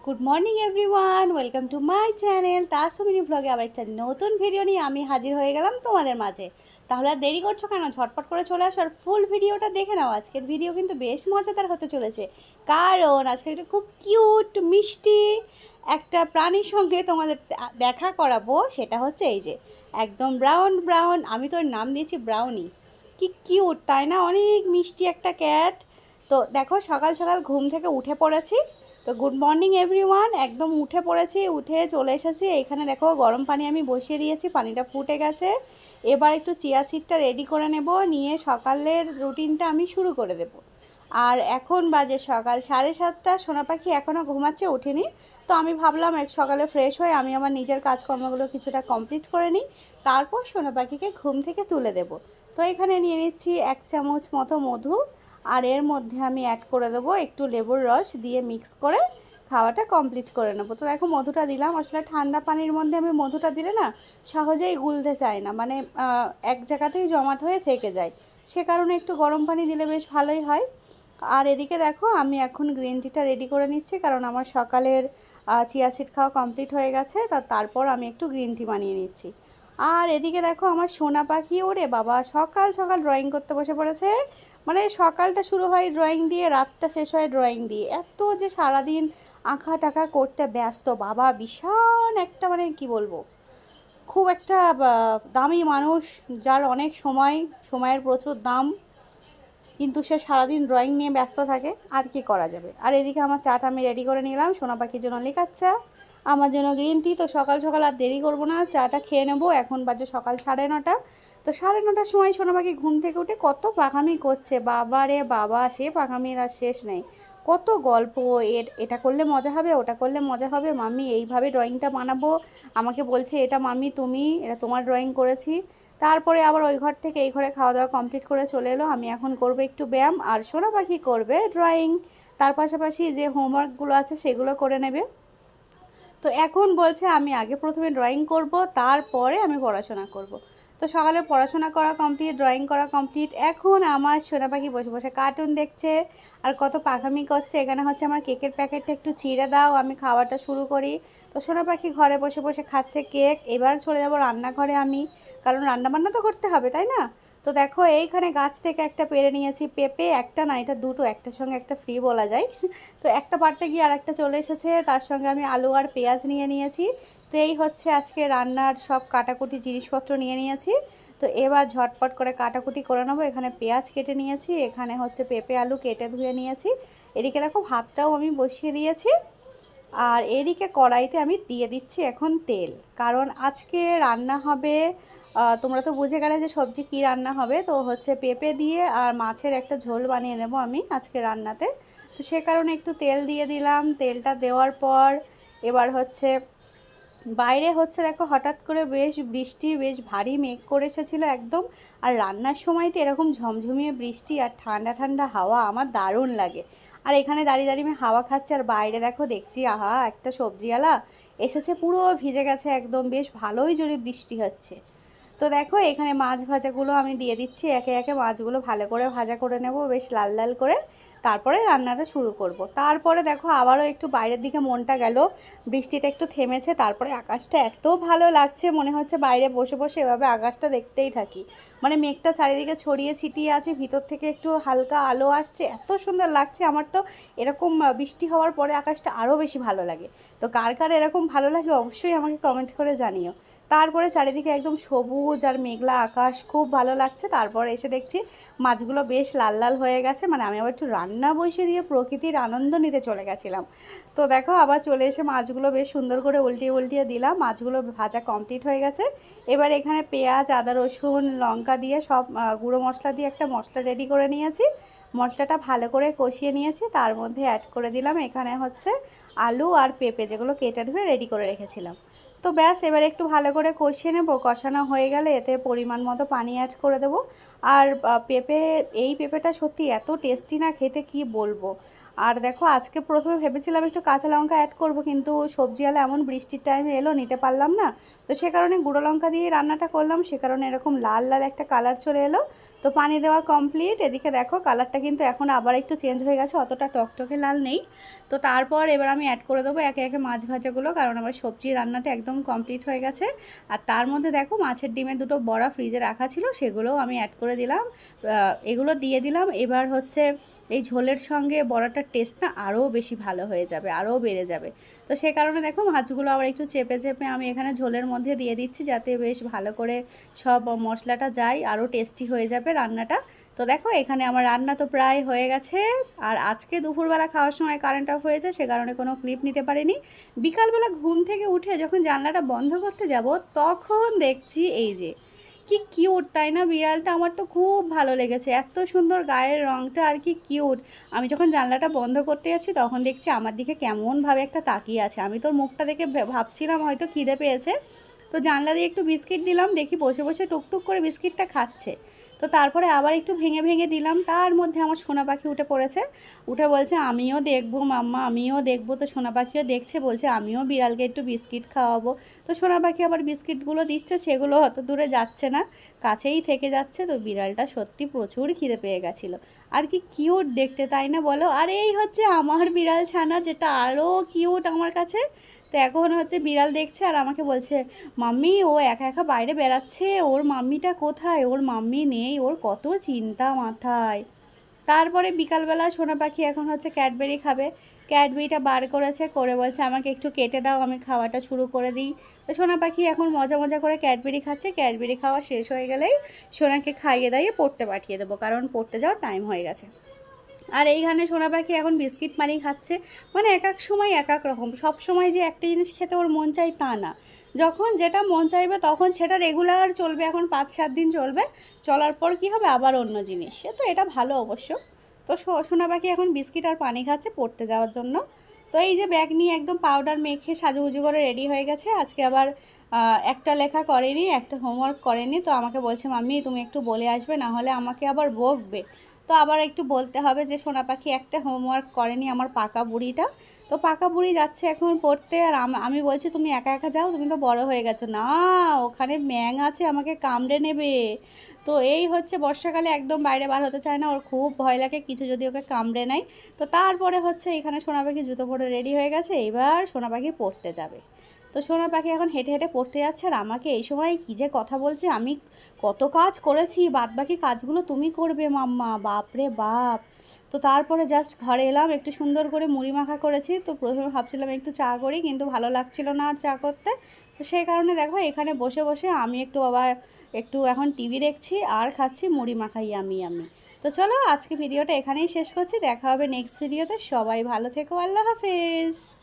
Good morning everyone, welcome to my channel Tasmini ব্লগে আবার একটা নতুন ভিডিও নিয়ে আমি হাজির হয়ে গেলাম তোমাদের মাঝে। তাহলে আর দেরি করছো কেন? ঝটপট করে চলে আসো আর ফুল ভিডিওটা দেখে নাও। আজকের ভিডিও কিন্তু বেশ মজাদার হতে চলেছে, কারণ আজকে একটা খুব কিউট মিষ্টি একটা প্রাণীর সঙ্গে তোমাদের দেখা করাবো। সেটা হচ্ছে এই যে একদম ব্রাউন ব্রাউন, আমি তো ওর নাম দিয়েছি ব্রাউনি। কি কিউট তাই না? অনেক মিষ্টি একটা ক্যাট। তো দেখো সকাল সকাল ঘুম থেকে উঠে পড়েছি। তো গুড মর্নিং এভরিওয়ান, একদম উঠে পড়েছি, উঠে চলে এসেছি। এইখানে দেখো গরম পানি আমি বসিয়ে দিয়েছি, পানিটা ফুটে গেছে। এবার একটু চিয়া সিডটা রেডি করে নেব, নিয়ে সকালের রুটিনটা আমি শুরু করে দেব। আর এখন বাজে সকাল 7:30, সোনা পাখি এখনও ঘুমাচ্ছে, ওঠেনি। তো আমি ভাবলাম এক সকালে ফ্রেশ হয়ে আমি আমার নিজের কাজকর্মগুলো কিছুটা কমপ্লিট করে নিই, তারপর সোনা পাখিকে ঘুম থেকে তুলে দেব। তো এখানে নিয়ে নিচ্ছি 1 চামচ মতো মধু, আর এর মধ্যে আমি অ্যাড করে দেবো একটু লেবুর রস, দিয়ে মিক্স করে খাওয়াটা কমপ্লিট করে নেবো। তো দেখো মধুটা দিলাম, আসলে ঠান্ডা পানির মধ্যে আমি মধুটা দিলে না সহজেই গুলতে চায় না, মানে এক জায়গাতেই জমাট হয়ে থেকে যায়। সে কারণে একটু গরম পানি দিলে বেশ ভালোই হয়। আর এদিকে দেখো আমি এখন গ্রিন টিটা রেডি করে নিচ্ছি, কারণ আমার সকালের চিয়া সিড খাওয়া কমপ্লিট হয়ে গেছে। তারপর আমি একটু গ্রিন টি বানিয়ে নিচ্ছি। আর এদিকে দেখো আমার সোনা পাখি, ওরে বাবা, সকাল সকাল ড্রয়িং করতে বসে পড়েছে। মানে সকালটা শুরু হয় ড্রয়িং দিয়ে, রাতটা শেষ হয় ড্রয়িং দিয়ে। এত যে সারাদিন আঁকা টাকা করতে ব্যস্ত বাবা, ভীষণ একটা, মানে কি বলবো, খুব একটা দামি মানুষ, যার অনেক সময়ের প্রচুর দাম, কিন্তু সে সারাদিন ড্রয়িং নিয়ে ব্যস্ত থাকে। আর কি করা যাবে। আর এদিকে আমার চাটা আমি রেডি করে নিলাম, সোনা পাখির জন্য লিকার চা, আমার জন্য গ্রিন টি। তো সকাল সকাল আর দেরি করবো না, চাটা খেয়ে নেবো। এখন বাজে সকাল 9:30। তো 9:30টার সময় সোনা পাখি ঘুম থেকে উঠে কত পাখামি করছে, বাবা রে বাবা, সে পাখামির আর শেষ নেই। কত গল্প, এটা করলে মজা হবে, ওটা করলে মজা হবে, মাম্মি এইভাবে ড্রয়িংটা বানাবো, আমাকে বলছে এটা মাম্মি তুমি, এটা তোমার ড্রয়িং করেছি। তারপরে আবার ওই ঘর থেকে এই ঘরে খাওয়া দাওয়া কমপ্লিট করে চলে এলো। আমি এখন করবো একটু ব্যায়াম, আর সোনা পাখি করবে ড্রয়িং। তার পাশাপাশি যে হোমওয়ার্কগুলো আছে সেগুলো করে নেবে। তো এখন বলছে আমি আগে প্রথমে ড্রয়িং করব, তারপরে আমি পড়াশোনা করব। তো সকালে পড়াশোনা করা কমপ্লিট, ড্রয়িং করা কমপ্লিট। এখন আমার সোনা পাখি বসে বসে কার্টুন দেখছে আর কত পাখামি করছে। এখানে হচ্ছে আমার কেকের প্যাকেটটা একটু চিড়ে দাও, আমি খাওয়াটা শুরু করি। তো সোনা পাখি ঘরে বসে বসে খাচ্ছে কেক। এবার চলে যাব রান্নাঘরে আমি, কারণ রান্নাবান্না তো করতে হবে তাই না। তো দেখো এইখানে গাছ থেকে একটা পেড়ে নিয়েছি পেঁপে, একটা না, এটা দুটো, একটার সঙ্গে একটা ফ্রি বলা যায়। তো একটা পারতে গিয়ে আর একটা চলে এসেছে, তার সঙ্গে আমি আলু আর পেঁয়াজ নিয়ে নিয়েছি। তো এই হচ্ছে আজকে রান্নার সব কাটাকুটি জিনিসপত্র নিয়ে নিয়েছি। তো এবার ঝটপট করে কাটাকুটি করে নেবো। এখানে পেঁয়াজ কেটে নিয়েছি, এখানে হচ্ছে পেঁপে আলু কেটে ধুয়ে নিয়েছি। এদিকে দেখো ভাতটাও আমি বসিয়ে দিয়েছি। আর এদিকে কড়াইতে আমি দিয়ে দিচ্ছি এখন তেল, কারণ আজকে রান্না হবে, তোমরা তো বুঝে গেলে যে সবজি কী রান্না হবে। তো হচ্ছে পেঁপে দিয়ে আর মাছের একটা ঝোল বানিয়ে নেব আমি আজকে রান্নাতে। তো সে কারণে একটু তেল দিয়ে দিলাম। তেলটা দেওয়ার পর এবার হচ্ছে বাইরে হচ্ছে দেখো হঠাৎ করে বেশ বৃষ্টি, বেশ ভারী মেঘ করে এসেছিলো একদম। আর রান্নার সময় তো এরকম ঝমঝমিয়ে বৃষ্টি আর ঠান্ডা ঠান্ডা হাওয়া আমার দারুণ লাগে। আর এখানে দাঁড়িয়ে দাঁড়িয়ে আমি হাওয়া খাচ্ছি, আর বাইরে দেখো দেখছি আহা একটা সবজিওয়ালা এসেছে, পুরো ভিজে গেছে একদম, বেশ ভালোই জোরে বৃষ্টি হচ্ছে। তো দেখো এখানে মাছ ভাজাগুলো আমি দিয়ে দিচ্ছি, একে একে মাছগুলো ভালো করে ভাজা করে নেব বেশ লাল লাল করে, তারপরে রান্নাটা শুরু করব। তারপরে দেখো আবারও একটু বাইরের দিকে মনটা গেল, বৃষ্টিটা একটু থেমেছে, তারপরে আকাশটা এত ভালো লাগছে, মনে হচ্ছে বাইরে বসে বসে এভাবে আকাশটা দেখতেই থাকি। মানে মেঘটা চারিদিকে ছড়িয়ে ছিটিয়ে আছে, ভিতর থেকে একটু হালকা আলো আসছে, এত সুন্দর লাগছে আমার তো। এরকম বৃষ্টি হওয়ার পরে আকাশটা আরও বেশি ভালো লাগে। তো কার কার এরকম ভালো লাগে অবশ্যই আমাকে কমেন্ট করে জানিও। তারপরে চারিদিকে একদম সবুজ আর মেঘলা আকাশ, খুব ভালো লাগছে। তারপরে এসে দেখছি মাছগুলো বেশ লাল লাল হয়ে গেছে, মানে আমি আবার একটু রান্না বসিয়ে দিয়ে প্রকৃতির আনন্দ নিতে চলে গেছিলাম। তো দেখো আবার চলে এসে মাছগুলো বেশ সুন্দর করে উল্টিয়ে উল্টিয়ে দিলাম, মাছগুলো ভাজা কমপ্লিট হয়ে গেছে। এবার এখানে পেঁয়াজ, আদা, রসুন, লঙ্কা দিয়ে সব গুঁড়ো মশলা দিয়ে একটা মশলা রেডি করে নিয়েছি। মশলাটা ভালো করে কষিয়ে নিয়েছি, তার মধ্যে অ্যাড করে দিলাম এখানে হচ্ছে আলু আর পেঁপে, যেগুলো কেটে ধুয়ে রেডি করে রেখেছিলাম। তো ব্যাস এবার একটু ভালো করে কষিয়ে নেব, কষানো হয়ে গেলে এতে পরিমাণ মতো পানি অ্যাড করে দেব। আর এই পেঁপেটা সত্যি এত টেস্টি না খেতে, কি বলবো। আর দেখো আজকে প্রথমে ভেবেছিলাম একটু কাঁচা লঙ্কা অ্যাড করব, কিন্তু সবজিওয়ালা এমন বৃষ্টির টাইমে এলো, নিতে পারলাম না। তো সে কারণে গুঁড়ো লঙ্কা দিয়ে রান্নাটা করলাম, সে কারণে এরকম লাল লাল একটা কালার চলে এলো। তো পানি দেওয়া কমপ্লিট। এদিকে দেখো কালারটা কিন্তু এখন আবার একটু চেঞ্জ হয়ে গেছে, অতটা টকটকে লাল নেই। তো তারপর এবার আমি অ্যাড করে দেবো একে একে মাছ ভাজাগুলো, কারণ আমার সবজি রান্নাটা একদম কমপ্লিট হয়ে গেছে। আর তার মধ্যে দেখো মাছের ডিমের দুটো বড়া ফ্রিজে রাখা ছিল, সেগুলোও আমি অ্যাড করে দিলাম। এগুলো দিয়ে দিলাম। এবার হচ্ছে এই ঝোলের সঙ্গে বড়াটার টেস্টটা আরও বেশি ভালো হয়ে যাবে, আরও বেড়ে যাবে। তো সে কারণে দেখো মাছগুলো আবার একটু চেপে চেপে আমি এখানে ঝোলের মধ্যে দিয়ে দিচ্ছি, যাতে বেশ ভালো করে সব মশলাটা যায়, আরও টেস্টি হয়ে যাবে রান্নাটা। তো দেখো এখানে আমার রান্না তো প্রায় হয়ে গেছে। আর আজকে দুপুরবেলা খাওয়ার সময় কারেন্ট অফ হয়েছে, সে কারণে কোনো ক্লিপ নিতে পারিনি। বিকালবেলা ঘুম থেকে উঠে যখন জানলাটা বন্ধ করতে যাব, তখন দেখছি এই যে কি কিউট, তাই না বিড়ালটা? আমার তো খুব ভালো লেগেছে, এত সুন্দর গায়ের রঙটা, আর কি কিউট। আমি যখন জানলাটা বন্ধ করতে যাচ্ছি তখন দেখছি আমার দিকে কেমনভাবে একটা তাকিয়ে আছে। আমি তোর মুখটা দেখে ভাবছিলাম হয়তো খিদে পেয়েছে, তো জানলা দিয়ে একটু বিস্কিট দিলাম, দেখি বসে বসে টুকটুক করে বিস্কিটটা খাচ্ছে। তো তারপরে আবার একটু ভেঙে ভেঙে দিলাম, তার মধ্যে আমার সোনা পাখি উঠে পড়েছে। উঠে বলছে আমিও দেখবো মাম্মা, আমিও দেখবো। তো সোনা পাখিও দেখছে, বলছে আমিও বিড়ালকে একটু বিস্কিট খাওয়াবো। তো সোনা পাখি আবার বিস্কিটগুলো দিচ্ছে, সেগুলো অত দূরে যাচ্ছে না, কাছেই থেকে যাচ্ছে। তো বিড়ালটা সত্যি প্রচুর খিদে পেয়ে গেছিলো। আর কি কিউট দেখতে, তাই না বলো? আর এই হচ্ছে আমার বিড়াল ছানা, যেটা আরও কিউট আমার কাছে। তো এখন হচ্ছে বিড়াল দেখছে আর আমাকে বলছে মাম্মি ও একা একা বাইরে বেড়াচ্ছে, ওর মাম্মিটা কোথায়? ওর মাম্মি নেই, ওর কত চিন্তা মাথায়। তারপরে বিকালবেলা সোনা পাখি এখন হচ্ছে ক্যাডবেরি খাবে। ক্যাডবেরিটা বার করেছে, করে বলছে আমাকে একটু কেটে দাও, আমি খাওয়াটা শুরু করে দিই। তো সোনা পাখি এখন মজা মজা করে ক্যাডবেরি খাচ্ছে। ক্যাডবেরি খাওয়া শেষ হয়ে গেলেই সোনাকে খাইয়ে দাইয়ে পড়তে পাঠিয়ে দেবো, কারণ পড়তে যাওয়ার টাইম হয়ে গেছে। আর এইখানে সোনা পাখি এখন বিস্কিট পানি খাচ্ছে। মানে এক এক সময় এক এক রকম, সব সময় যে একটা জিনিস খেতে ওর মন চাই তা না। যখন যেটা মন চাইবে তখন সেটা রেগুলার চলবে, এখন 5-7 দিন চলবে। চলার পর কি হবে, আবার অন্য জিনিস। সে তো এটা ভালো অবশ্য। তো সোনা পাখি এখন বিস্কিট আর পানি খাচ্ছে পড়তে যাওয়ার জন্য। তো এই যে ব্যাগ নিয়ে একদম পাউডার মেখে সাজুগুজু করে রেডি হয়ে গেছে। আজকে আবার একটা লেখা করেনি, একটা হোমওয়ার্ক করেনি। তো আমাকে বলছে মাম্মি তুমি একটু বলে আসবে, না হলে আমাকে আবার বকবে। তো আবার একটু বলতে হবে যে সোনা পাখি একটা হোমওয়ার্ক করেনি, আমার পাকা বুড়িটা। তো পাকা বুড়ি যাচ্ছে এখন পড়তে, আর আমি বলছি তুমি একা একা যাও, তুমি তো বড় হয়ে গেছো। না, ওখানে ব্যাঙ আছে, আমাকে কামড়ে নেবে। তো এই হচ্ছে বর্ষাকালে একদম বাইরে বার হতে চায় না, ওর খুব ভয় লাগে কিছু যদি ওকে কামড়ে নেয়। তো তারপরে হচ্ছে এখানে সোনা পাখি জুতো পরে রেডি হয়ে গেছে, এবার সোনা পাখি পড়তে যাবে। তো সোনা পাখি এখন হেঁটে হেঁটে পড়তে যাচ্ছে, আর আমাকে এই সময় কী যে কথা বলছে, আমি কত কাজ করেছি, বাদ বাকি কাজগুলো তুমি করবে মাম্মা, বাপরে বাপ। তো তারপরে জাস্ট ঘরে এলাম, একটু সুন্দর করে মুড়ি মাখা করেছি। তো প্রথমে ভাবছিলাম একটু চা করি, কিন্তু ভালো লাগছিল না আর চা করতে। তো সেই কারণে দেখো এখানে বসে বসে আমি একটু এখন টিভি দেখছি আর খাচ্ছি মুড়ি মাখাই আমি। তো চলো আজকে ভিডিওটা এখানেই শেষ করছি, দেখা হবে নেক্সট ভিডিওতে। সবাই ভালো থেকো, আল্লাহ হাফেজ।